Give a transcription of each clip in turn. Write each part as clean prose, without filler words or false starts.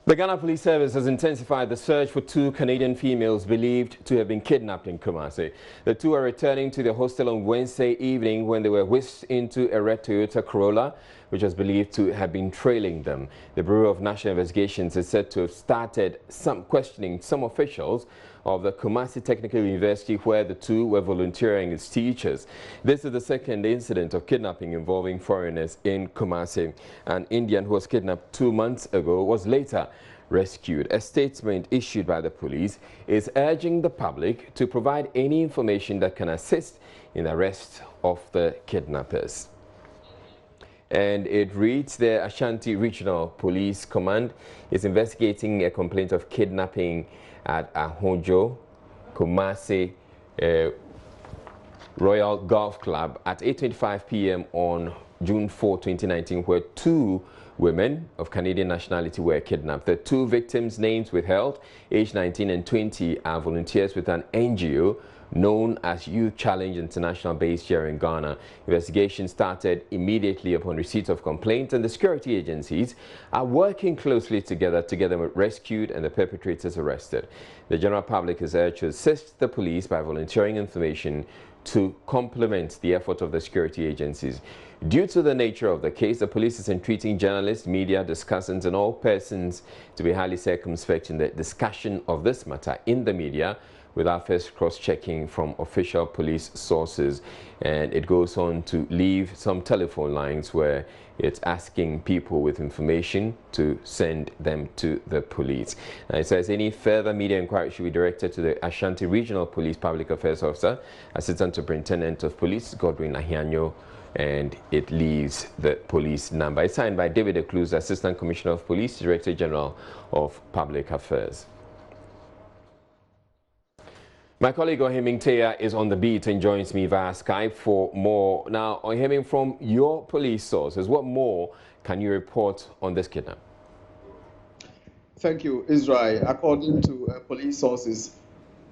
The Ghana Police Service has intensified the search for two Canadian females believed to have been kidnapped in Kumasi. The two are returning to their hostel on Wednesday evening when they were whisked into a red Toyota Corolla, which was believed to have been trailing them. The Bureau of National Investigations is said to have started questioning some officials of the Kumasi Technical University where the two were volunteering as teachers. This is the second incident of kidnapping involving foreigners in Kumasi. An Indian who was kidnapped 2 months ago was later rescued. A statement issued by the police is urging the public to provide any information that can assist in the arrest of the kidnappers. And it reads the Ashanti Regional Police Command is investigating a complaint of kidnapping at Ahojo, Kumasi Royal Golf Club at 8:25 p.m. on June 4, 2019, where two women of Canadian nationality were kidnapped. The two victims' names withheld, aged 19 and 20, are volunteers with an NGO known as Youth Challenge International based here in Ghana. Investigation started immediately upon receipt of complaints, and the security agencies are working closely together to get them rescued and the perpetrators arrested. The general public is urged to assist the police by volunteering information to complement the effort of the security agencies. Due to the nature of the case, the police is entreating journalists, media, discussants, and all persons to be highly circumspect in the discussion of this matter in the media, without first cross-checking from official police sources. And it goes on to leave some telephone lines where it's asking people with information to send them to the police. And it says any further media inquiry should be directed to the Ashanti Regional Police Public Affairs Officer, Assistant Superintendent of Police, Godwin Ahianyo, and it leaves the police number. It's signed by David Ekluz, Assistant Commissioner of Police, Director General of Public Affairs. My colleague Oheming Teya is on the beat and joins me via Skype for more. Now, Oheming, from your police sources, what more can you report on this kidnapping? Thank you, Israel. According to police sources,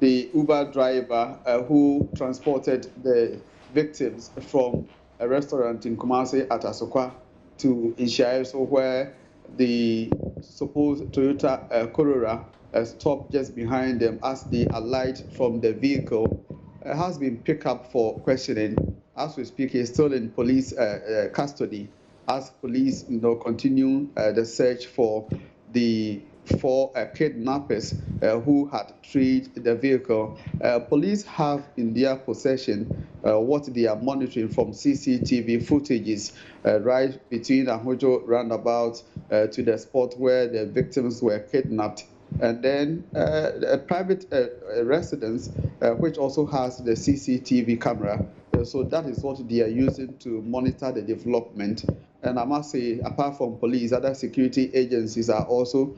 the Uber driver who transported the victims from a restaurant in Kumasi at Asokwa to Ishiaeso, where the supposed Toyota Corolla stopped just behind them as they alight from the vehicle, has been picked up for questioning. As we speak, he's still in police custody as police continue the search for the four kidnappers who had treated the vehicle. Police have in their possession what they are monitoring from CCTV footages right between Ahojo roundabout to the spot where the victims were kidnapped. And then a private residence, which also has the CCTV camera. So that is what they are using to monitor the development. And I must say, apart from police, other security agencies are also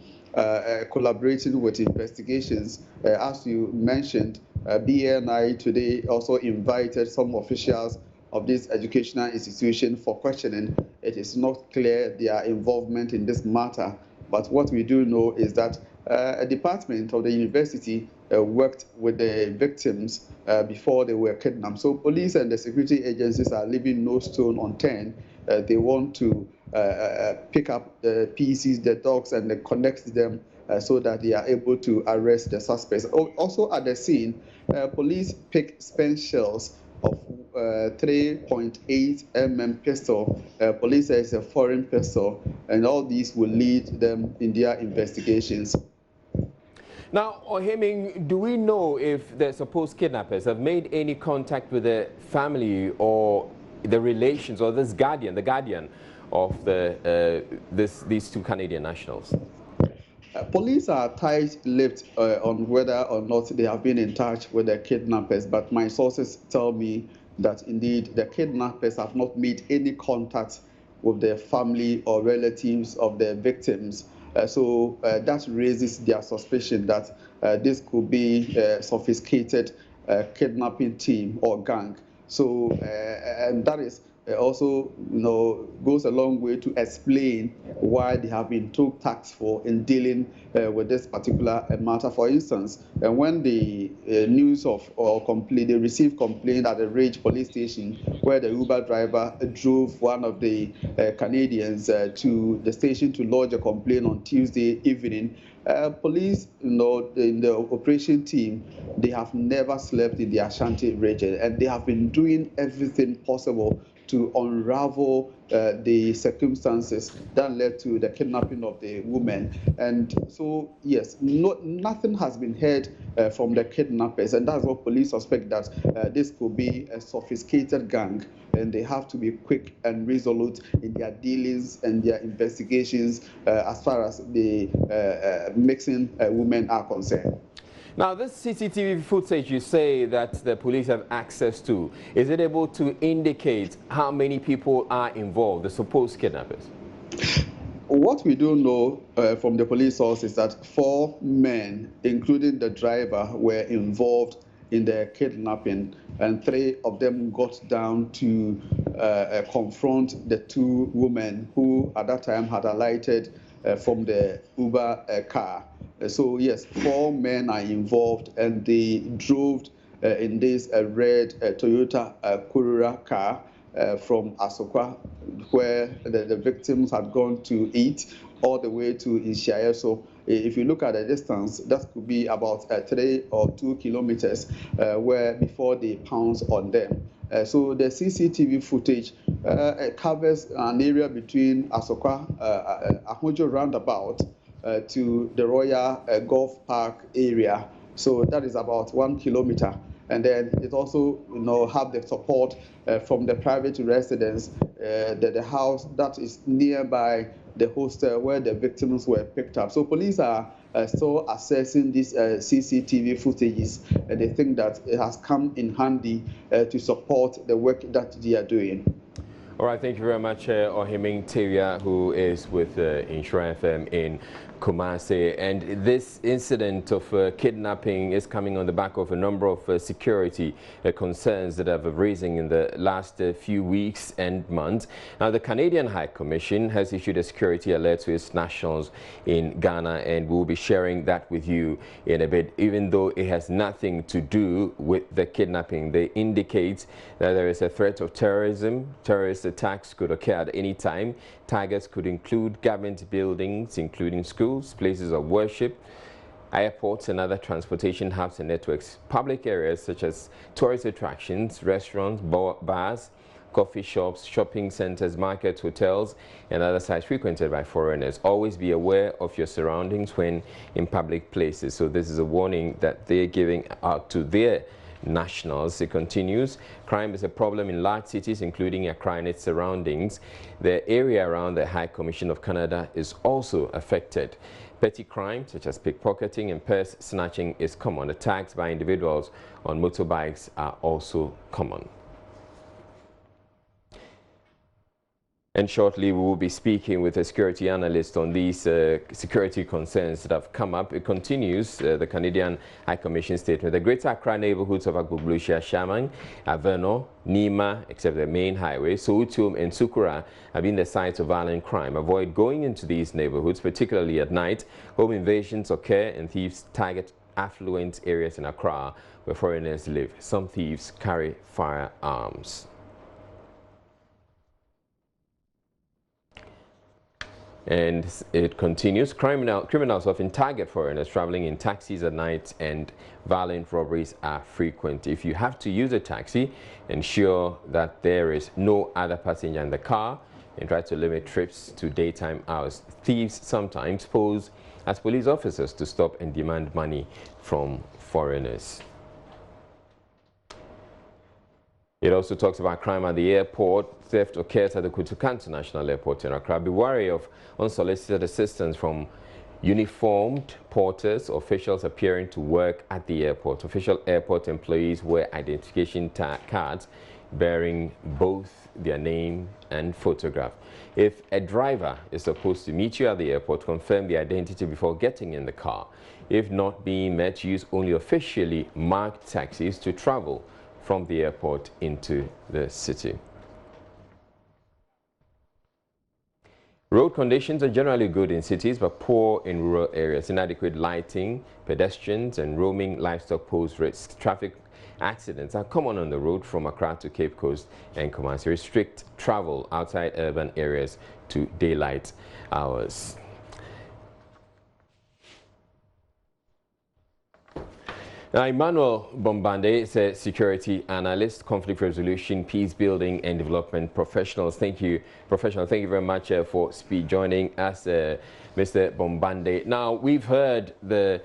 collaborating with investigations. As you mentioned, BNI today also invited some officials of this educational institution for questioning. It is not clear their involvement in this matter, but what we do know is that a department of the university worked with the victims before they were kidnapped. So police and the security agencies are leaving no stone unturned. They want to pick up the pieces, the dogs, and connect them so that they are able to arrest the suspects. Also at the scene, police picked spent shells of 3.8 mm pistol. Police say it's a foreign pistol, and all these will lead them in their investigations. Now, Oheming, do we know if the supposed kidnappers have made any contact with the family or the relations or the guardian of these two Canadian nationals? Police are tight-lipped on whether or not they have been in touch with the kidnappers, but my sources tell me that indeed the kidnappers have not made any contact with the family or relatives of the victims. So that raises their suspicion that this could be a sophisticated kidnapping team or gang. So, and that is also, goes a long way to explain why they have been too tactful in dealing with this particular matter. For instance, when the news of they received complaint at the Rage police station, where the Uber driver drove one of the Canadians to the station to lodge a complaint on Tuesday evening. Police, in the operation team, they have never slept in the Ashanti region, and they have been doing everything possible to unravel the circumstances that led to the kidnapping of the woman. And so, yes, nothing has been heard from the kidnappers, and that's what police suspect, that this could be a sophisticated gang, and they have to be quick and resolute in their dealings and their investigations as far as the mixing women are concerned. Now, this CCTV footage you say that the police have access to, is it able to indicate how many people are involved, the supposed kidnappers? What we do know from the police source is that 4 men, including the driver, were involved in the kidnapping, and 3 of them got down to confront the 2 women who at that time had alighted from the Uber car. So yes, 4 men are involved, and they drove in this red Toyota Corolla car from Asokwa, where the victims had gone to eat, all the way to Ishiaye. So if you look at the distance, that could be about 3 or 2 kilometers where before they pounce on them. So the CCTV footage covers an area between Asokwa, Ahojo roundabout, to the Royal Golf Park area. So that is about 1 kilometer. And then it also, have the support from the private residents, the house that is nearby the hostel where the victims were picked up. So police are still assessing these CCTV footages, and they think that it has come in handy to support the work that they are doing. All right, thank you very much, Ohiming Tevia, who is with Insure FM in Kumasi. And this incident of kidnapping is coming on the back of a number of security concerns that have arisen in the last few weeks and months. Now, the Canadian High Commission has issued a security alert to its nationals in Ghana, and we'll be sharing that with you in a bit. Even though it has nothing to do with the kidnapping, they indicate that there is a threat of terrorism. Terrorist attacks could occur at any time. Targets could include government buildings, including schools, places of worship, airports and other transportation hubs and networks, public areas such as tourist attractions, restaurants, bars, coffee shops, shopping centers, markets, hotels, and other sites frequented by foreigners. Always be aware of your surroundings when in public places. So this is a warning that they're giving out to their nationals. It continues. Crime is a problem in large cities, including Accra and its surroundings. The area around the High Commission of Canada is also affected. Petty crime, such as pickpocketing and purse snatching, is common. Attacks by individuals on motorbikes are also common. And shortly, we will be speaking with a security analyst on these security concerns that have come up. It continues the Canadian High Commission statement. The Greater Accra neighborhoods of Agbogblua, Shamang, Averno, Nima, except the main highway, Soutium and Sukura have been the sites of violent crime. Avoid going into these neighborhoods, particularly at night. Home invasions occur and thieves target affluent areas in Accra where foreigners live. Some thieves carry firearms. And it continues. Criminals often target foreigners traveling in taxis at night, and violent robberies are frequent. If you have to use a taxi, ensure that there is no other passenger in the car and try to limit trips to daytime hours. Thieves sometimes pose as police officers to stop and demand money from foreigners. It also talks about crime at the airport. Theft occurs at the Kutuka International Airport in Accra. Be wary of unsolicited assistance from uniformed porters or officials appearing to work at the airport. Official airport employees wear identification cards bearing both their name and photograph. If a driver is supposed to meet you at the airport, confirm the identity before getting in the car. If not being met, use only officially marked taxis to travel from the airport into the city. Road conditions are generally good in cities but poor in rural areas. Inadequate lighting, pedestrians and roaming livestock pose risks. Traffic accidents are common on the road from Accra to Cape Coast and Kumasi. Restrict travel outside urban areas to daylight hours. Now, Emmanuel Bombande is a security analyst, conflict resolution, peace building and development professionals. Thank you, professional. Thank you very much for joining us, Mr. Bombande. Now, we've heard the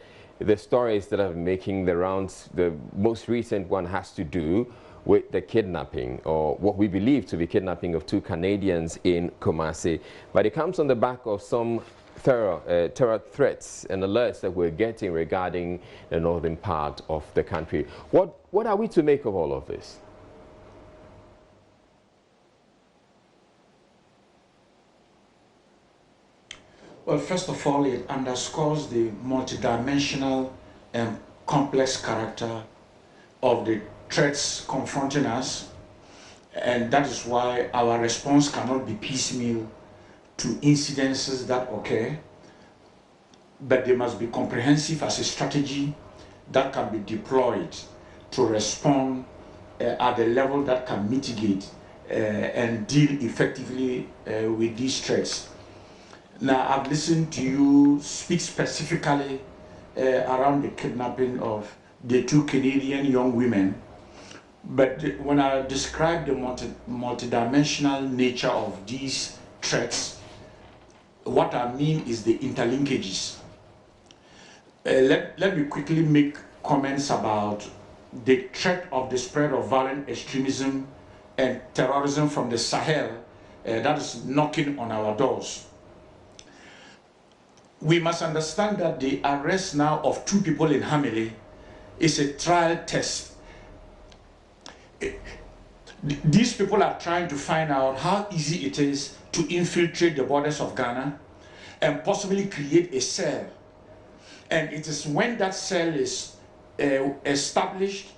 stories that are making the rounds. The most recent one has to do with the kidnapping, or what we believe to be kidnapping, of 2 Canadians in Kumasi. But it comes on the back of some terror threats and alerts that we're getting regarding the northern part of the country. What are we to make of all of this? Well, first of all, it underscores the multidimensional and complex character of the threats confronting us, and that is why our response cannot be piecemeal to incidences that occur, but they must be comprehensive as a strategy that can be deployed to respond at the level that can mitigate and deal effectively with these threats. Now, I've listened to you speak specifically around the kidnapping of the 2 Canadian young women, but when I describe the multidimensional nature of these threats, what I mean is the interlinkages. Let me quickly make comments about the threat of the spread of violent extremism and terrorism from the Sahel that is knocking on our doors. We must understand that the arrest now of 2 people in Hamile is a trial test. These people are trying to find out how easy it is to infiltrate the borders of Ghana and possibly create a cell. And it is when that cell is established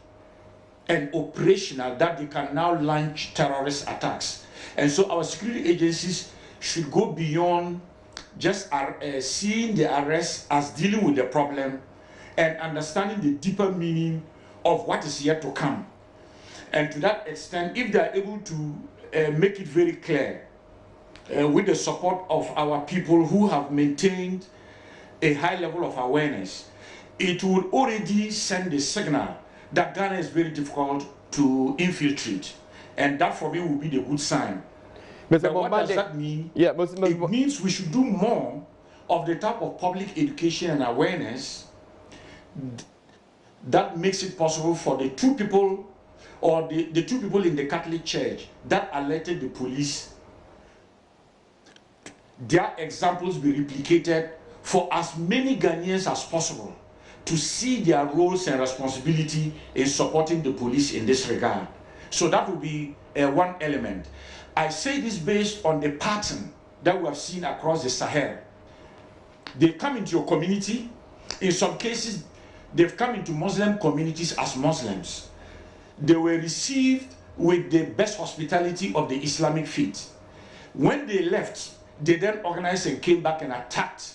and operational that they can now launch terrorist attacks. And so our security agencies should go beyond just seeing the arrest as dealing with the problem and understanding the deeper meaning of what is yet to come. And to that extent, if they are able to make it very clear, with the support of our people who have maintained a high level of awareness, it would already send a signal that Ghana is very difficult to infiltrate. And that for me will be the good sign. But what does that mean? Yeah, it means we should do more of the type of public education and awareness that makes it possible for the 2 people, or the 2 people in the Catholic Church that alerted the police, their examples be replicated for as many Ghanaians as possible to see their roles and responsibility in supporting the police in this regard. So that will be one element. I say this based on the pattern that we have seen across the Sahel. They come into your community. In some cases, they've come into Muslim communities as Muslims. They were received with the best hospitality of the Islamic faith. When they left, they then organized and came back and attacked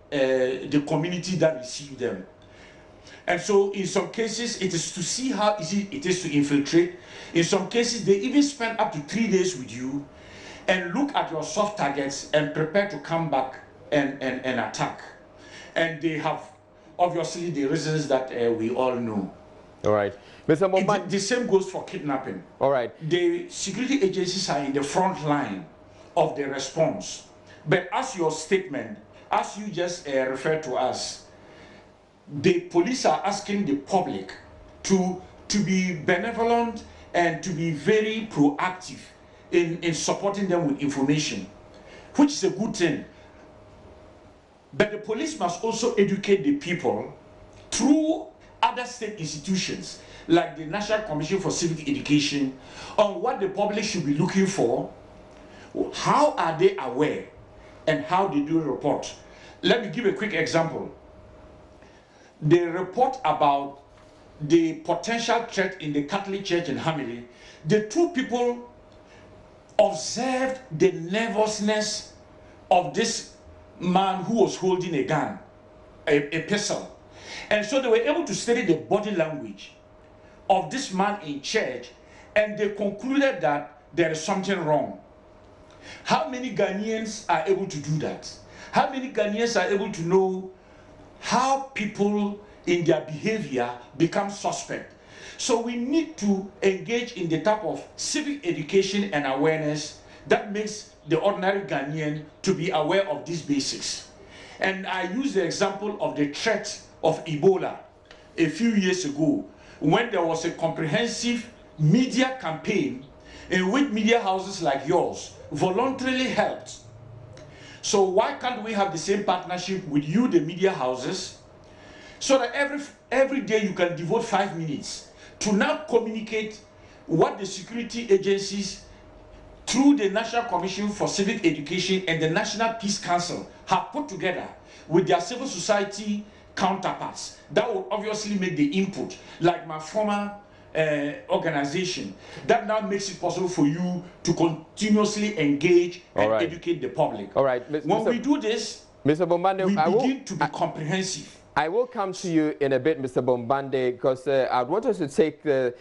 the community that received them. And so in some cases, it is to see how easy it is to infiltrate. In some cases, they even spend up to 3 days with you and look at your soft targets and prepare to come back and attack. And they have obviously the reasons that we all know. All right. Mr. Bombande. The same goes for kidnapping. All right. The security agencies are in the front line of the response. But as your statement, as you just referred to us, the police are asking the public to be benevolent and to be very proactive in supporting them with information, which is a good thing. But the police must also educate the people through other state institutions like the National Commission for Civic Education on what the public should be looking for, how are they aware, and how they do report. Let me give a quick example. The report about the potential threat in the Catholic Church in Hamile, the 2 people observed the nervousness of this man who was holding a gun, a pistol. And so they were able to study the body language of this man in church, and they concluded that there is something wrong. How many Ghanaians are able to do that? How many Ghanaians are able to know how people in their behavior become suspect? So we need to engage in the type of civic education and awareness that makes the ordinary Ghanaian to be aware of these basics. And I use the example of the threat of Ebola a few years ago, when there was a comprehensive media campaign in which media houses like yours voluntarily helped. So why can't we have the same partnership with you, the media houses, so that every day you can devote 5 minutes to now communicate what the security agencies through the National Commission for Civic Education and the National Peace Council have put together with their civil society counterparts. That will obviously make the input, like my former organization, that now makes it possible for you to continuously engage and educate the public. All right. When we do this, Mr. Bombande, we begin to be comprehensive. I will come to you in a bit, Mr. Bombande, because I want us to take the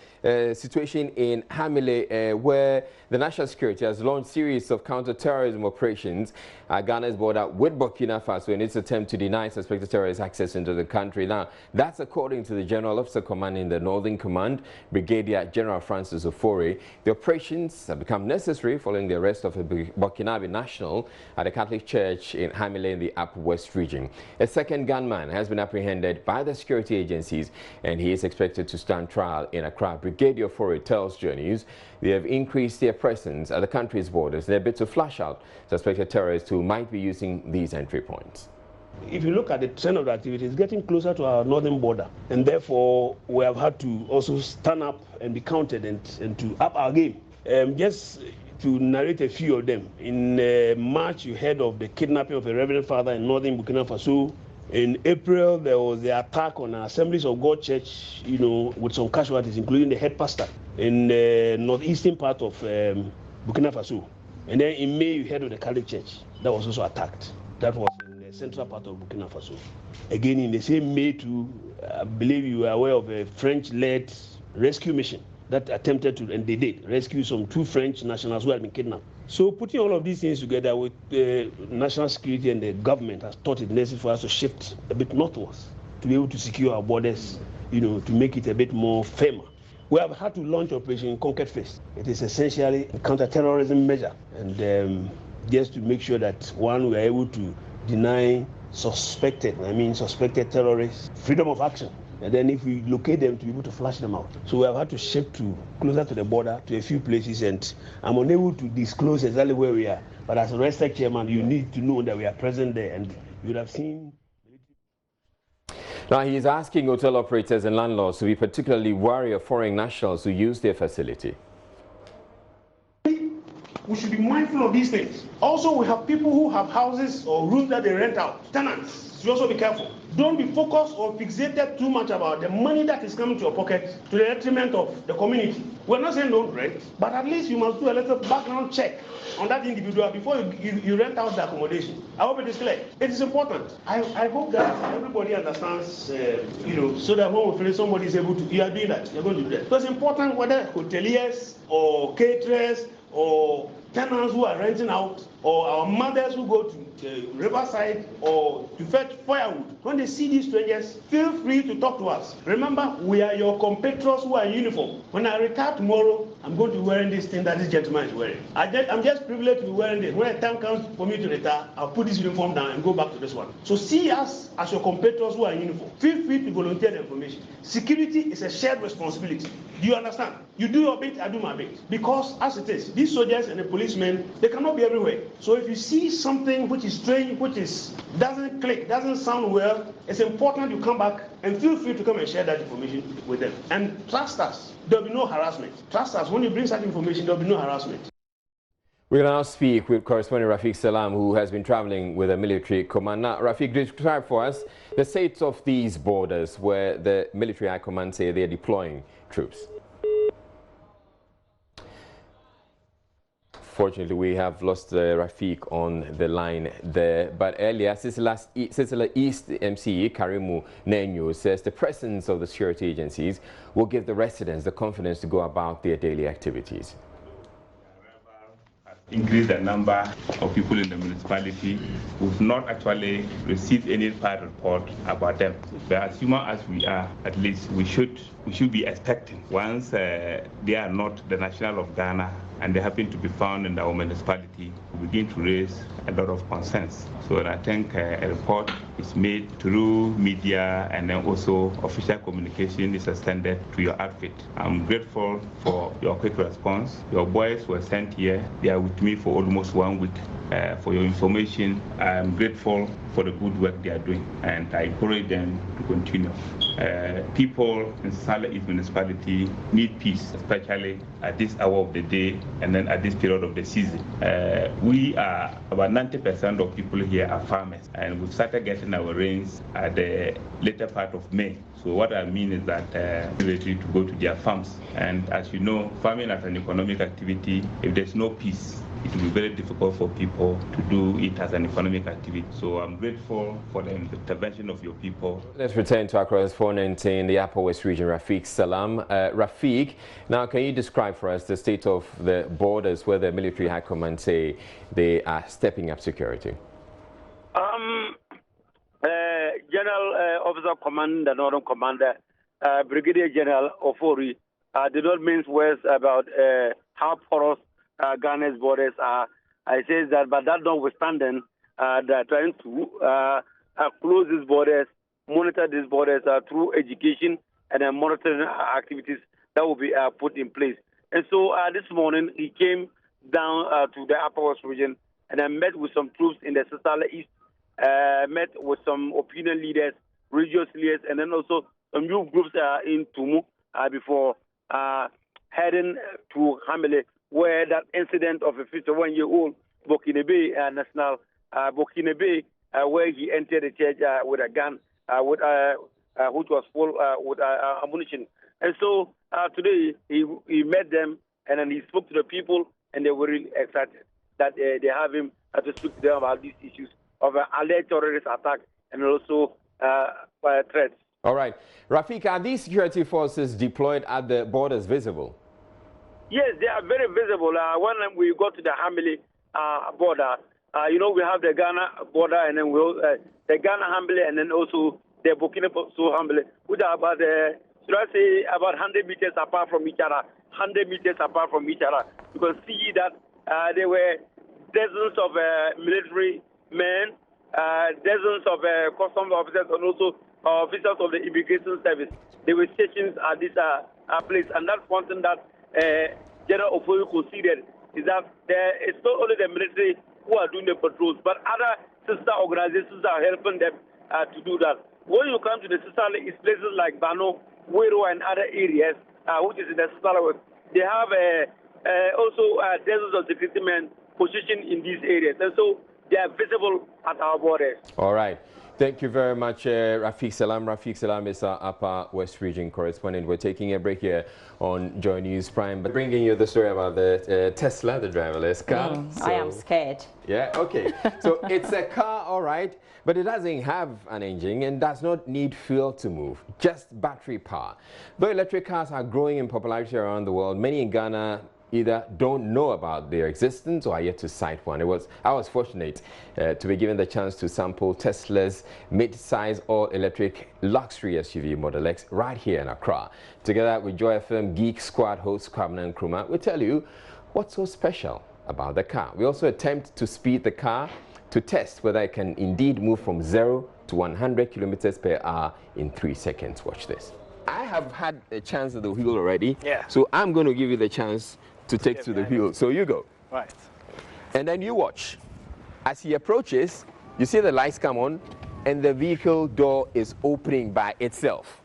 situation in Hamile, where the national security has launched a series of counter-terrorism operations at Ghana's border with Burkina Faso in its attempt to deny suspected terrorists access into the country. Now, that's according to the General Officer commanding the Northern Command, Brigadier General Francis Ofori. The operations have become necessary following the arrest of a Burkinabe national at a Catholic church in Hamile in the Upper West region. A second gunman has been apprehended by the security agencies, and he is expected to stand trial in Accra. Brigadier Ofori tells JoyNews they have increased their presence at the country's borders in a bid to flush out suspected terrorists who might be using these entry points. If you look at the trend of the activity, it's getting closer to our northern border, and therefore we have had to also stand up and be counted and to up our game. Just to narrate a few of them. In March, you heard of the kidnapping of a Reverend Father in northern Burkina Faso. In April, there was the attack on Assemblies of God Church, with some casualties, including the head pastor in the northeastern part of Burkina Faso. And then in May, you heard of the Catholic Church that was also attacked. That was in the central part of Burkina Faso. Again, in the same May too, I believe you are aware of a French-led rescue mission that attempted to, and they did, rescue some 2 French nationals who had been kidnapped. So putting all of these things together with national security and the government has thought it necessary for us to shift a bit northwards to be able to secure our borders, to make it a bit more firmer. We have had to launch Operation Conquered Face. It is essentially a counter-terrorism measure, and just to make sure that, one, we are able to deny suspected terrorists freedom of action. And then if we locate them, to be able to flush them out. So we have had to shift to closer to the border, to a few places, and I'm unable to disclose exactly where we are. But as a RESTEC chairman, you need to know that we are present there, and you would have seen. Now, he is asking hotel operators and landlords to be particularly wary of foreign nationals who use their facility. We should be mindful of these things. Also, we have people who have houses or rooms that they rent out, tenants. You also be careful. Don't be focused or fixated too much about the money that is coming to your pocket to the detriment of the community. We're not saying don't rent, but at least you must do a little background check on that individual before you rent out the accommodation. I hope it is clear. It is important. I hope that everybody understands, so that when we feel somebody is able to, you are doing that, you're going to do that. So it's important whether hoteliers or caterers or tenants who are renting out, or our mothers who go to the riverside or to fetch firewood. When they see these strangers, feel free to talk to us. Remember, we are your compatriots who are in uniform. When I retire tomorrow, I'm going to be wearing this thing that this gentleman is wearing. I'm just privileged to be wearing this. When the time comes for me to retire, I'll put this uniform down and go back to this one. So see us as your compatriots who are in uniform. Feel free to volunteer the information. Security is a shared responsibility. Do you understand? You do your bit, I do my bit. Because as it is, these soldiers and the policemen, they cannot be everywhere. So if you see something which is strange, doesn't click, doesn't sound well, it's important you come back and feel free to come and share that information with them. And trust us, there'll be no harassment. Trust us, when you bring such information, there'll be no harassment. We'll now speak with correspondent Rafiq Salam, who has been traveling with a military command. Now, Rafiq, describe for us the state of these borders where the military high command say they're deploying troops. Unfortunately, we have lost Rafiq on the line there. But earlier, Sisila East MCE Karimu Nenyo says the presence of the security agencies will give the residents the confidence to go about their daily activities. Increase the number of people in the municipality. We've not actually received any bad report about them. But as human as we are, at least we should be expecting once they are not the national of Ghana and they happen to be found in our municipality, we begin to raise a lot of concerns. So I think a report is made through media, and then also official communication is extended to your outfit. I'm grateful for your quick response. Your boys were sent here. They are with me for almost 1 week. For your information, I'm grateful for the good work they are doing, and I encourage them to continue. People in Sala East Municipality need peace, especially at this hour of the day and then at this period of the season. We are about 90% of people here are farmers, and we've started getting our rains at the later part of May. So what I mean is that they're ready to go to their farms. And as you know, farming as an economic activity, if there's no peace, it will be very difficult for people to do it as an economic activity. So I'm grateful for the intervention of your people. Let's return to our correspondent in the Upper West Region, Rafiq Salam. Rafiq, now can you describe for us the state of the borders where the military high command say they are stepping up security? General Officer Command, the Northern Commander, Brigadier General Ofori, did not mince words about how porous Ghana's borders are. I say that, but that notwithstanding, they're trying to close these borders, monitor these borders through education and monitoring activities that will be put in place. And so this morning, he came down to the Upper West region and I met with some troops in the Sisala East, met with some opinion leaders, religious leaders, and then also some youth groups in Tumu before heading to Hamele, where that incident of a 51-year-old Burkinabe national, Burkinabe, where he entered the church with a gun, which was full with ammunition. And so today he met them, and then he spoke to the people, and they were really excited that they have him to speak to them about these issues of alleged terrorist attack and also threats. All right. Rafiq, are these security forces deployed at the borders visible? Yes, they are very visible. When we go to the Hamele border, we have the Ghana border, and then the Ghana Hamele, and then also the Burkina Faso Hamele, which are about, should I say, about 100 meters apart from each other. 100 meters apart from each other. You can see that there were dozens of military men, dozens of customs officers, and also officers of the immigration service. They were stationed at this place, and that's one thing that General Ofori considered, is that it's not only the military who are doing the patrols, but other sister organizations are helping them to do that. When you come to the Sisala, it's places like Bano, Wero, and other areas, which is in the Sisala West. They have also dozens of security men positioned in these areas, and so they are visible at our borders. All right. Thank you very much, Rafiq Salam. Rafiq Salam is our Upper West Region correspondent. We're taking a break here on JoyNews Prime, but bringing you the story about the Tesla, the driverless car. I am scared. Yeah, okay. So it's a car, all right, but it doesn't have an engine and does not need fuel to move, just battery power. Though electric cars are growing in popularity around the world, many in Ghana either don't know about their existence or are yet to sight one. I was fortunate to be given the chance to sample Tesla's mid-size all-electric luxury SUV Model X right here in Accra. Together with Joy FM Geek Squad host Kwabena Nkrumah, we'll tell you what's so special about the car. We also attempt to speed the car to test whether it can indeed move from 0 to 100 kilometers per hour in 3 seconds. Watch this. I have had a chance at the wheel already, so I'm going to give you the chance to take to the wheel. So you go. Right. And then you watch. As he approaches, you see the lights come on and the vehicle door is opening by itself.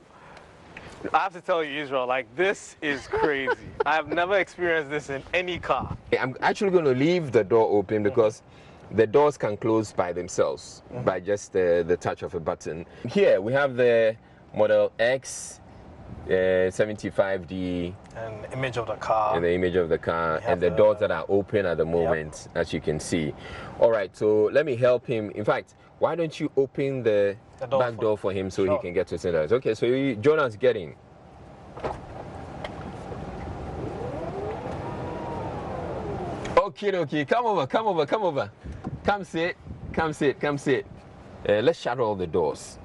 I have to tell you, Israel, like, this is crazy. I have never experienced this in any car. I'm actually going to leave the door open because the doors can close by themselves by just the touch of a button. Here we have the Model X 75D. An image of the car. And the image of the car and the doors that are open at the moment, as you can see. All right, so let me help him. In fact, why don't you open the back door for him so he can get to his center? Okay, so Jonas, get in. Okay, come over. Come sit. Let's shut all the doors.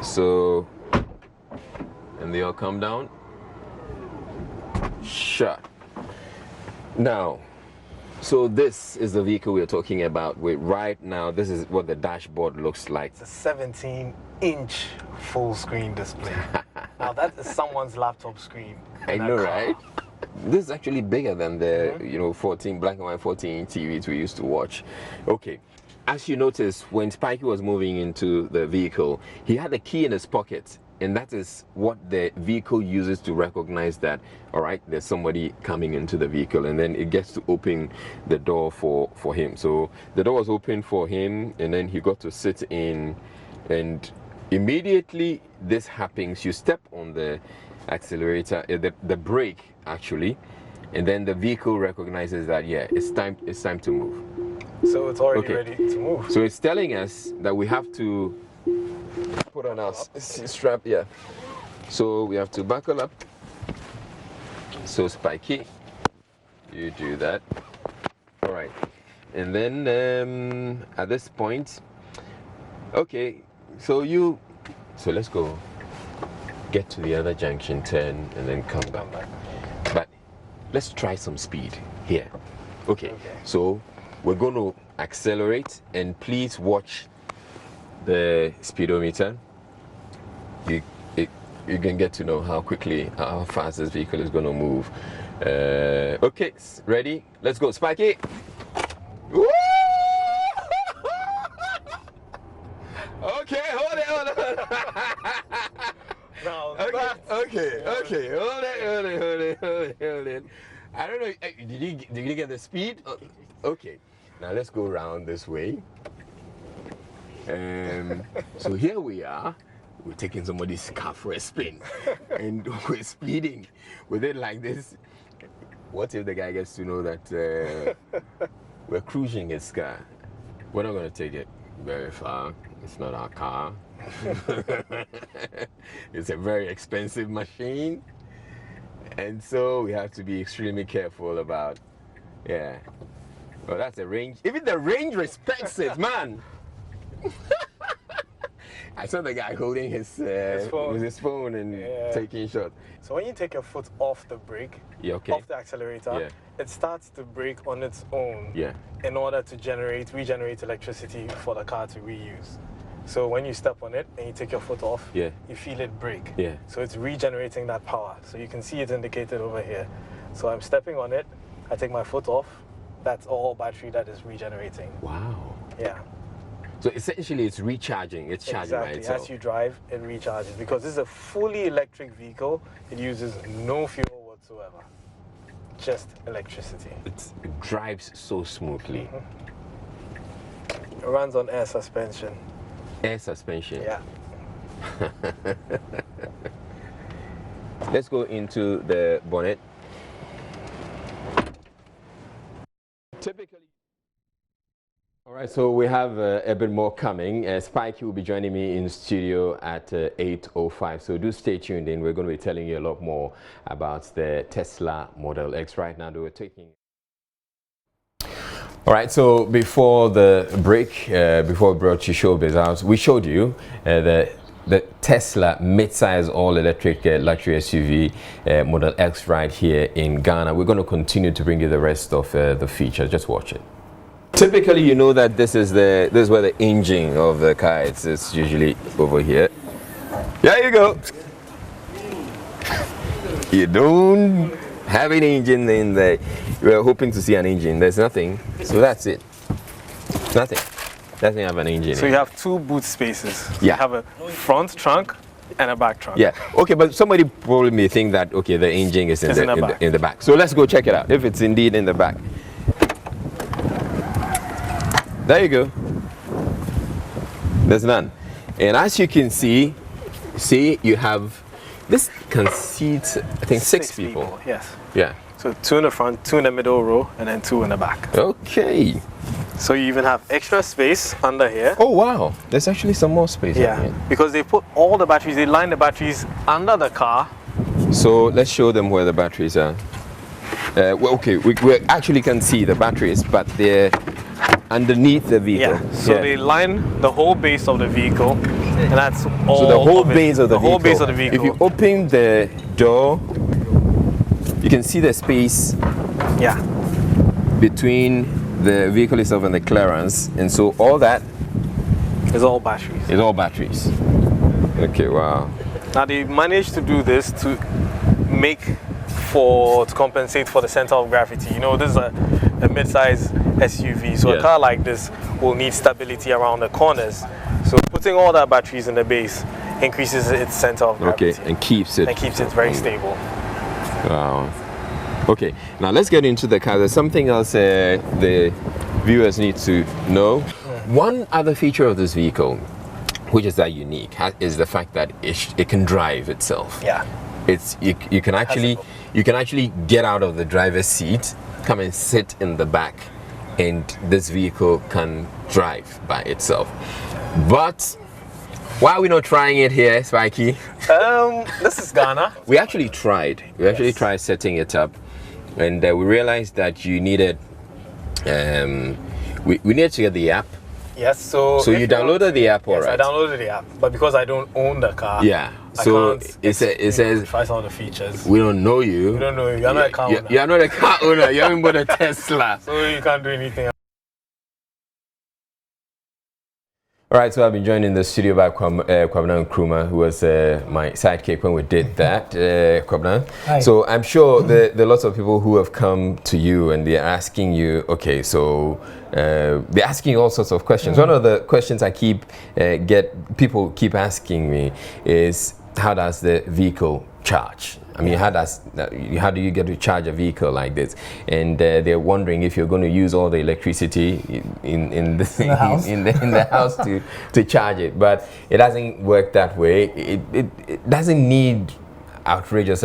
So, and they all come down. Shut. Now, so this is the vehicle we're talking about. Right now, this is what the dashboard looks like. It's a 17-inch full screen display. Now that is someone's laptop screen. I know, right? This is actually bigger than the 14 black and white 14 TVs we used to watch. Okay, as you notice, when Spikey was moving into the vehicle, he had a key in his pocket, and that is what the vehicle uses to recognize that, all right, there's somebody coming into the vehicle, and then it gets to open the door for him. So the door was open for him, and then he got to sit in, and immediately this happens, you step on the accelerator, the brake actually, and then the vehicle recognizes that, yeah, it's time to move. So it's already ready to move. So it's telling us that we have to put on our strap, yeah. So we have to buckle up. So Spikey, you do that. All right, and then at this point, okay, so let's go get to the other junction, turn, and then come back. But let's try some speed here. Okay. So we're going to accelerate, and please watch the speedometer. You can get to know how fast this vehicle is going to move. Okay, ready? Let's go, Spikey. Woo! Okay, hold it. No, Okay. Hold it. I don't know. Did you get the speed? Okay. Now let's go around this way. So here we are. We're taking somebody's car for a spin, and we're speeding with it like this. What if the guy gets to know that we're cruising his car? We're not going to take it very far. It's not our car. It's a very expensive machine, and so we have to be extremely careful about, yeah. Well, that's a range. Even the range respects it, man. I saw the guy holding his phone and taking shots. So when you take your foot off the brake, off the accelerator, it starts to brake on its own in order to regenerate electricity for the car to reuse. So when you step on it and you take your foot off, you feel it brake. So it's regenerating that power. So you can see it indicated over here. So I'm stepping on it, I take my foot off, that's all battery that is regenerating. Wow. Yeah. So essentially it's recharging, it's charging by itself. As you drive, it recharges. Because this is a fully electric vehicle, it uses no fuel whatsoever. Just electricity. It drives so smoothly. It runs on air suspension. Air suspension? Yeah. Let's go into the bonnet. Typically. All right, so we have a bit more coming. Spikey will be joining me in studio at 8:05. So do stay tuned in. We're going to be telling you a lot more about the Tesla Model X. Right now, we're taking. All right, so before the break, before we brought you showbiz out, we showed you the Tesla mid-size all-electric luxury SUV Model X right here in Ghana. We're going to continue to bring you the rest of the features. Just watch it. Typically, you know that this is where the engine of the car is. It's usually over here. There you go. You don't have an engine in there. We're hoping to see an engine. There's nothing. So that's it. Nothing. Doesn't have an engine. So you have two boot spaces. Yeah. You have a front trunk and a back trunk. Yeah. Okay, but somebody probably may think that, okay, the engine is in the back. So let's go check it out. If it's indeed in the back. There you go. There's none. And as you can see, see you have, this can seat, I think, six people. Yes. Yeah. So 2 in the front, 2 in the middle row, and then 2 in the back. Okay. So you even have extra space under here. Oh wow, there's actually some more space. Yeah, because they put all the batteries, they line the batteries under the car. So let's show them where the batteries are. Well, okay, we actually can see the batteries, but they're underneath the vehicle. Yeah, so they line the whole base of the vehicle, and that's all. So the whole base of the vehicle. whole base of the vehicle. If you open the door, you can see the space. Yeah. Between the vehicle itself and the clearance, and so all that is all batteries. It's all batteries. Okay, wow. Now they managed to do this to compensate for the center of gravity. You know, this is a mid-size SUV, so a car like this will need stability around the corners. So putting all that batteries in the base increases its center of gravity. Okay, and keeps it very stable. Wow. Okay, now let's get into the car. There's something else the viewers need to know. One other feature of this vehicle, which is that unique, is the fact that it can drive itself. Yeah. You can actually get out of the driver's seat, come and sit in the back, and this vehicle can drive by itself. But why are we not trying it here, Spikey? This is Ghana. We actually tried. We actually tried setting it up, and we realized that you needed. We needed to get the app. Yes. So you downloaded the app, alright? Yes, I downloaded the app, but because I don't own the car. Yeah. So it says try some of the features. We don't know you. We don't know you. You're not a car owner. You're not a car owner. You haven't bought a Tesla. So you can't do anything. All right, so I've been joined in the studio by Kwabena Nkrumah, who was my sidekick when we did that. Kwabena. Hi. So I'm sure there are lots of people who have come to you and they're asking you, okay, so they're asking all sorts of questions. One of the questions I people keep asking me is, how does the vehicle charge? I mean, how do you get to charge a vehicle like this? And they're wondering if you're going to use all the electricity in the house to charge it. But it doesn't work that way. It doesn't need an outrageous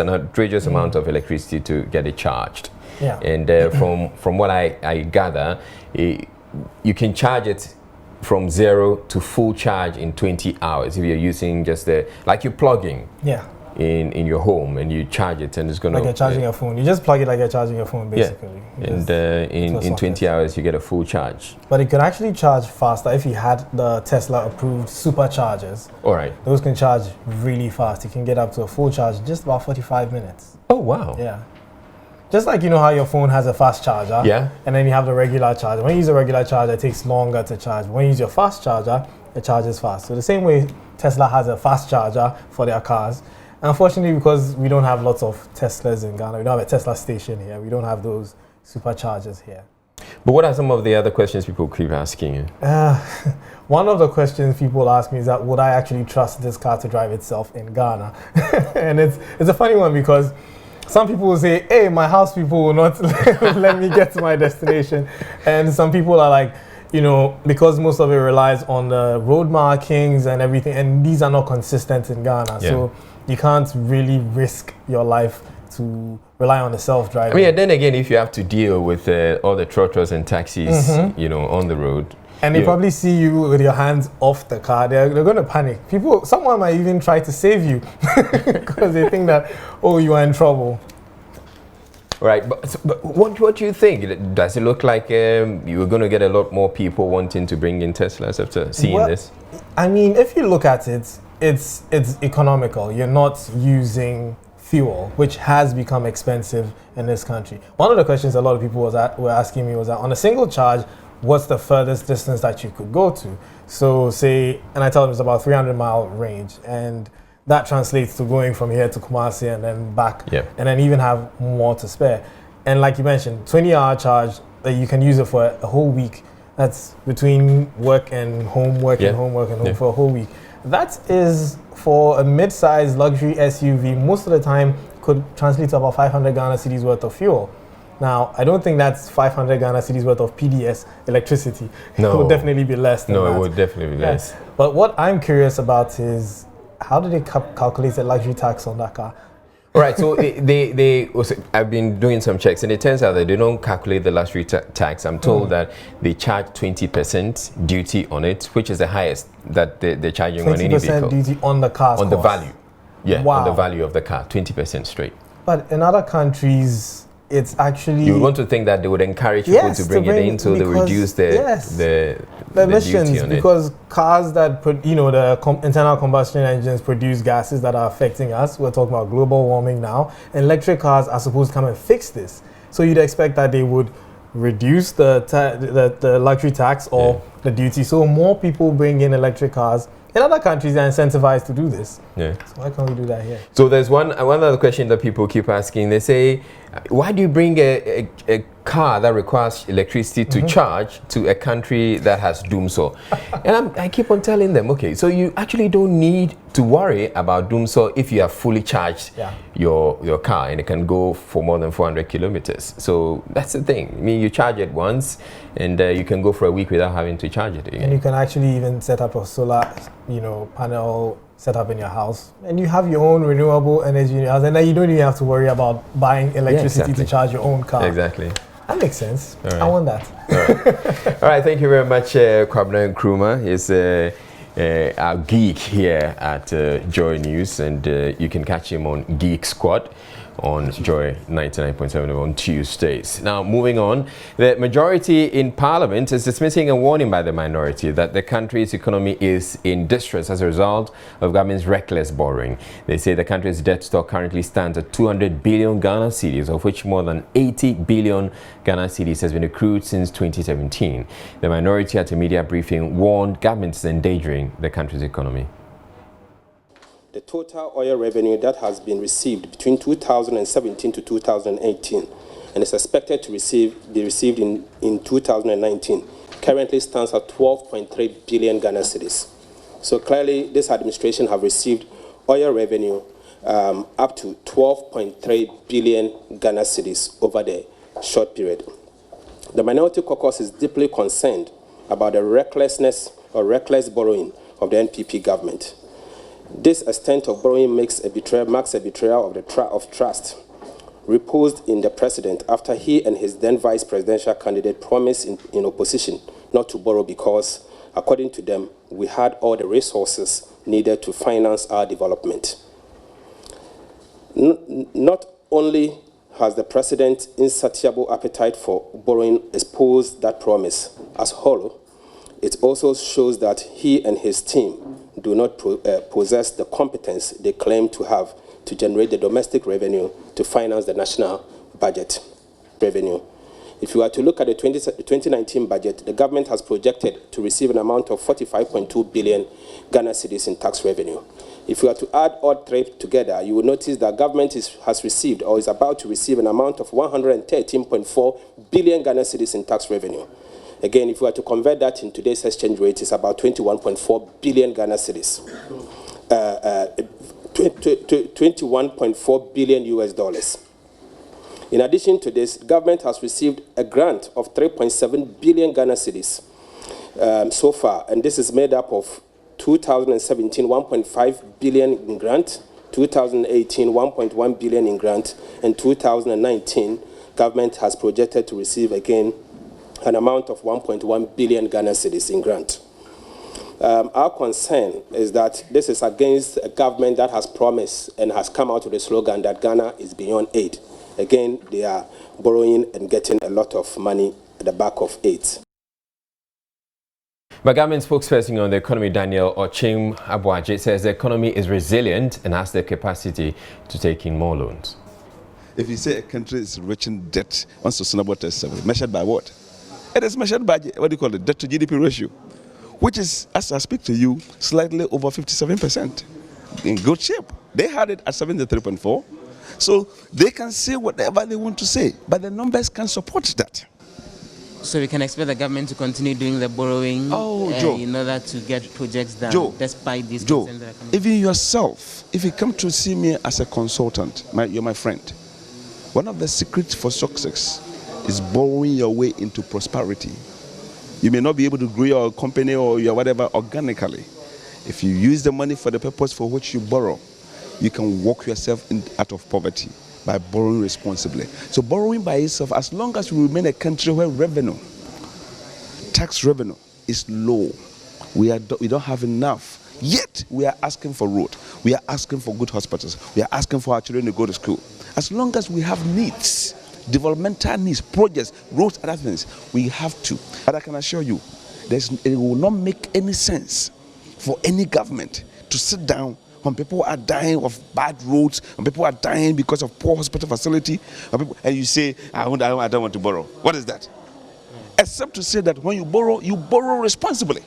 amount of electricity to get it charged. Yeah. And from what I gather, you can charge it from 0 to full charge in 20 hours if you're using just like you're plugging. Yeah. In your home, and you charge it, and it's going to... Like you're charging your phone. You just plug it like you're charging your phone, basically. Yeah. And in 20 hours, you get a full charge. But it can actually charge faster if you had the Tesla-approved superchargers. All right. Those can charge really fast. You can get up to a full charge in just about 45 minutes. Oh, wow. Yeah. Just like you know how your phone has a fast charger. Yeah. And then you have the regular charger. When you use a regular charger, it takes longer to charge. When you use your fast charger, it charges fast. So the same way Tesla has a fast charger for their cars. Unfortunately, because we don't have lots of Teslas in Ghana, we don't have a Tesla station here, we don't have those superchargers here. But what are some of the other questions people keep asking you? One of the questions people ask me is that would I actually trust this car to drive itself in Ghana? And it's a funny one because some people will say, hey, my house people will not let me get to my destination. And some people are like, you know, because most of it relies on the road markings and everything, and these are not consistent in Ghana. Yeah. So you can't really risk your life to rely on the self-driving. I mean, and then again, if you have to deal with all the trotters and taxis, you know, on the road. And they probably see you with your hands off the car. They're going to panic. Someone might even try to save you because they think that, oh, you are in trouble. Right, but what do you think? Does it look like you're going to get a lot more people wanting to bring in Teslas after seeing this? I mean, if you look at it, it's economical. You're not using fuel, which has become expensive in this country. One of the questions a lot of people were asking me was that on a single charge, what's the furthest distance that you could go to? So say, and I tell them it's about 300-mile range, and that translates to going from here to Kumasi and then back, and then even have more to spare. And like you mentioned, 20-hour charge, you can use it for a whole week. That's between work and home, work and home, work and home for a whole week. That is, for a mid-sized luxury SUV, most of the time could translate to about 500 Ghana cedis worth of fuel. Now, I don't think that's 500 Ghana cedis worth of PDS electricity. No. It would definitely be less than that. No, it would definitely be less. But what I'm curious about is, how do they calculate the luxury tax on that car? All right, so I've been doing some checks, and it turns out that they don't calculate the luxury tax. I'm told that they charge 20% duty on it, which is the highest that they're charging on any vehicle. 20% duty on the car's on cost. The value. Yeah, wow. On the value of the car, 20% straight. But in other countries, it's actually... You would want to think that they would encourage people to bring it in, so they reduce the emissions, duty on because cars that the internal combustion engines produce gases that are affecting us. We're talking about global warming now, and electric cars are supposed to come and fix this. So you'd expect that they would reduce the luxury tax or the duty, so more people bring in electric cars. In other countries, they're incentivized to do this. Yeah. So why can't we do that here? So there's one other question that people keep asking. They say, why do you bring a car that requires electricity to charge to a country that has doomsor? And I keep on telling them, okay, so you actually don't need to worry about doomsor if you have fully charged your car, and it can go for more than 400 kilometers. So that's the thing. I mean, you charge it once, and you can go for a week without having to charge it again. And you can actually even set up a solar, panel set up in your house, and you have your own renewable energy in your house, and then you don't even have to worry about buying electricity to charge your own car. Exactly. That makes sense. Right. I want that. All right. All right, thank you very much, Kwabena Nkrumah. He's our geek here at Joy News, and you can catch him on Geek Squad on Joy 99.7 on Tuesdays. Now, moving on, the majority in Parliament is dismissing a warning by the minority that the country's economy is in distress as a result of government's reckless borrowing. They say the country's debt stock currently stands at 200 billion Ghana cedis, of which more than 80 billion Ghana cedis has been accrued since 2017. The minority at a media briefing warned government is endangering the country's economy. The total oil revenue that has been received between 2017 to 2018 and is expected to be received in 2019 currently stands at 12.3 billion Ghana cedis. So clearly, this administration have received oil revenue up to 12.3 billion Ghana cedis over the short period. The Minority Caucus is deeply concerned about the recklessness or reckless borrowing of the NPP government. This extent of borrowing marks a betrayal of trust reposed in the president after he and his then vice presidential candidate promised in opposition not to borrow because, according to them, we had all the resources needed to finance our development. Not only has the president's insatiable appetite for borrowing exposed that promise as hollow, it also shows that he and his team do not possess the competence they claim to have to generate the domestic revenue to finance the national budget revenue. If you are to look at the 2019 budget, the government has projected to receive an amount of 45.2 billion Ghana cedis in tax revenue. If you are to add all three together, you will notice that government has received or is about to receive an amount of 113.4 billion Ghana cedis in tax revenue. Again, if we were to convert that in today's exchange rate, it's about 21.4 billion Ghana cedis, 21.4 billion US dollars. In addition to this, government has received a grant of 3.7 billion Ghana cedis so far, and this is made up of 2017, 1.5 billion in grant, 2018, 1.1 billion in grant, and 2019, government has projected to receive again an amount of 1.1 billion Ghana cedis in grant. Our concern is that this is against a government that has promised and has come out with a slogan that Ghana is beyond aid. Again, they are borrowing and getting a lot of money at the back of aid. But government spokesperson on the economy, Daniel Ochim Abuaje, says the economy is resilient and has the capacity to take in more loans. If you say a country is rich in debt, unsustainable debt service, measured by what? It is measured by, what do you call it, debt to GDP ratio, which is, as I speak to you, slightly over 57%. In good shape. They had it at 73.4. So they can say whatever they want to say, but the numbers can support that. So we can expect the government to continue doing the borrowing Joe, in order to get projects done, Joe, despite these Joe, concerns that are coming. even yourself, if you come to see me as a consultant, you're my friend. One of the secrets for success is borrowing your way into prosperity. You may not be able to grow your company or your whatever organically. If you use the money for the purpose for which you borrow, you can walk yourself out of poverty by borrowing responsibly. So borrowing by itself, as long as we remain a country where tax revenue is low, we don't have enough. Yet we are asking for road, we are asking for good hospitals, we are asking for our children to go to school. As long as we have needs, developmental needs, projects, roads, other things, we have to. But I can assure you, it will not make any sense for any government to sit down when people are dying of bad roads, when people are dying because of poor hospital facility, and you say, I don't want to borrow. What is that? Except to say that when you borrow responsibly.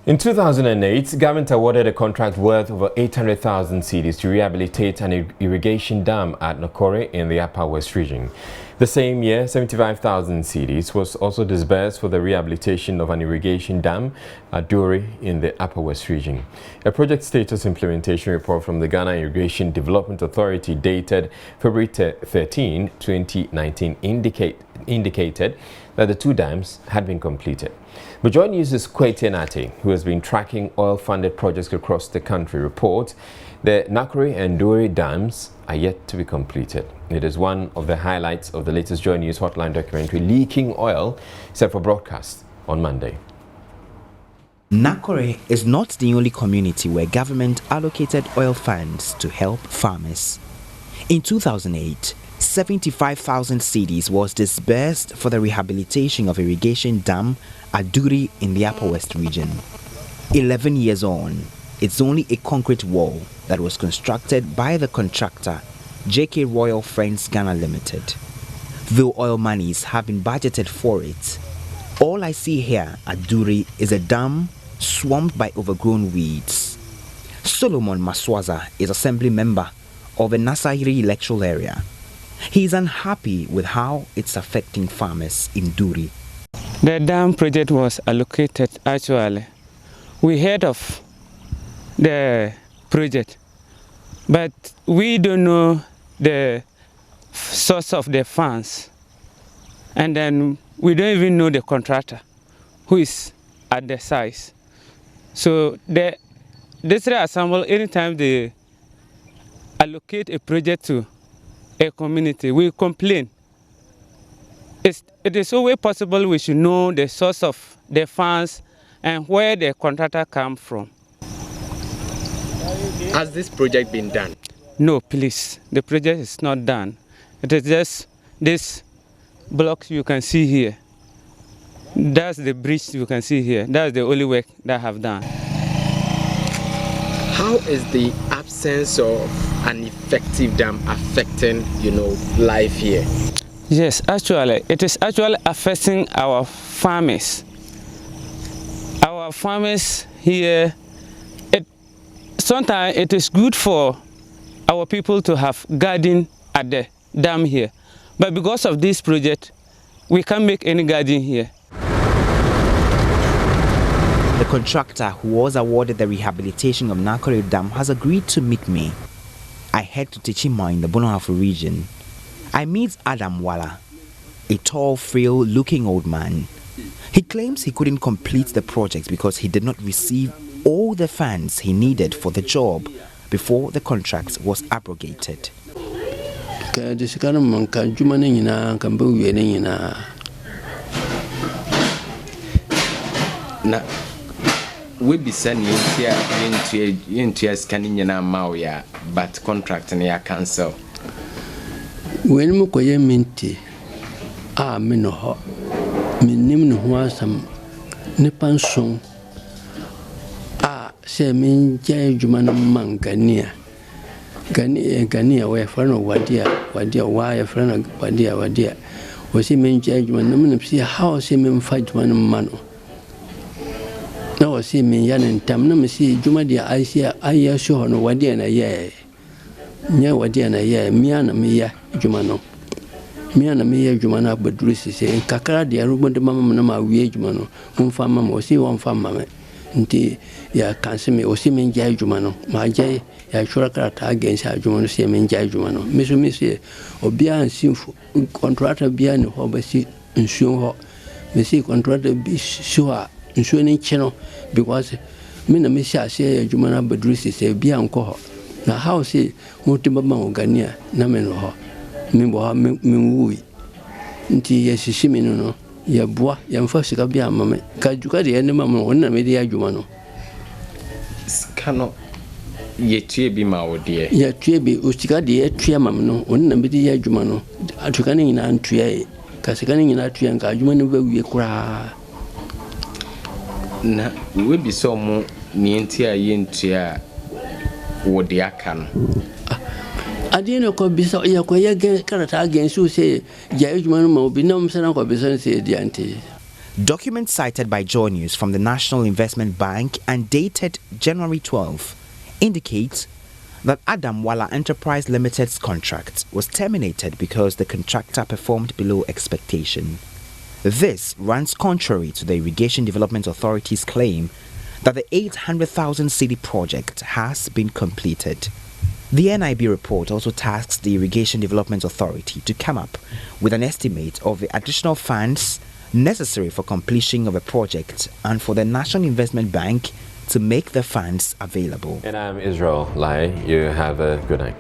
In 2008, government awarded a contract worth over 800,000 cedis to rehabilitate an irrigation dam at Nakore in the Upper West region. The same year, 75,000 cedis was also disbursed for the rehabilitation of an irrigation dam at Duri in the Upper West region. A project status implementation report from the Ghana Irrigation Development Authority dated February 13, 2019 indicated that the two dams had been completed. But JoyNews' Kwete Nate, who has been tracking oil-funded projects across the country, reports the Nakore and Duri dams are yet to be completed. It is one of the highlights of the latest JoyNews Hotline documentary, Leaking Oil, set for broadcast on Monday. Nakore is not the only community where government allocated oil funds to help farmers. In 2008, 75,000 cedis was disbursed for the rehabilitation of irrigation dam at Duri in the Upper West region. 11 years on, it's only a concrete wall that was constructed by the contractor JK Royal Friends Ghana Limited. Though oil monies have been budgeted for it, all I see here at Duri is a dam swamped by overgrown weeds. Solomon Maswaza is assembly member of the Nasahiri electoral area. He is unhappy with how it's affecting farmers in Duri. The dam project was allocated actually. We heard of the project, but we don't know the source of the funds. And then we don't even know the contractor who is at the site. So the district assembly, anytime they allocate a project to a community, we complain. It is always possible we should know the source of the funds and where the contractor comes from. Has this project been done? No, please. The project is not done. It is just this block you can see here. That's the bridge you can see here. That's the only work that I have done. How is the absence of an effective dam affecting, life here? Yes, actually, it is actually affecting our farmers. Our farmers here, sometimes it is good for our people to have garden at the dam here. But because of this project, we can't make any garden here. The contractor who was awarded the rehabilitation of Nakore Dam has agreed to meet me. I head to Tichima in the Bonohafu region. I meet Adam Wala, a tall, frail-looking old man. He claims he couldn't complete the project because he did not receive all the funds he needed for the job before the contract was abrogated. We be sending into scanning Mauya, but contract and ya cancel. When Mukoye minty, Minoho, Minim Huasam, Nipan song, say mean Jay Jumanam Gania. Gania, where friend of Wadia, why a friend of Wadia. Was he mean Jay Jumanam, see how see men fight one mano. No, see me yan and Tamnam see Jumadia, I see I show no Wadia and a year. Nya Wadia and a year, Miana Mia Jumano. Miana Mia Jumana, but Lucy say, Kakara, the Aruba de Mamma, we Jumano, one farm mamma, or see one farm mamma. Nti ya kanseme o simen jay jumano ma jay ya shuraka ta against ha jumano simen jay jumano miso obia ansimfo contractor bia ne ho basi nsuo ho mesi contractor bi sure nsuo no nkye no because me na me sia ase adwuma na baduru sese bia nkɔ hɔ na how say moto baba organia na me no hɔ me bo ha me wui nti ye sisi me no ye boa ye mfa sika bia mama ka juka de ene mama no na me de adwuma no sika no ye tue bi ma wo de ye tue bi o sika de ye tue mama no na me de adwuma no atuka ne nyina ntue ka sika ne nyina tue nka adwuma no ba wie kura na we bi so mo ni enti a ye ntue a wo de aka no adino ko bisa ya ko ya karata against you say JoyNews ma obi na msana ko bisa say diante. Documents cited by JoyNews from the National Investment Bank and dated January 12 indicate that Adam Wala Enterprise Limited's contract was terminated because the contractor performed below expectation. This runs contrary to the Irrigation Development Authority's claim that the 800,000 cedi project has been completed. The NIB report also tasks the Irrigation Development Authority to come up with an estimate of the additional funds necessary for completion of a project and for the National Investment Bank to make the funds available. And I'm Israel Lai. You have a good night.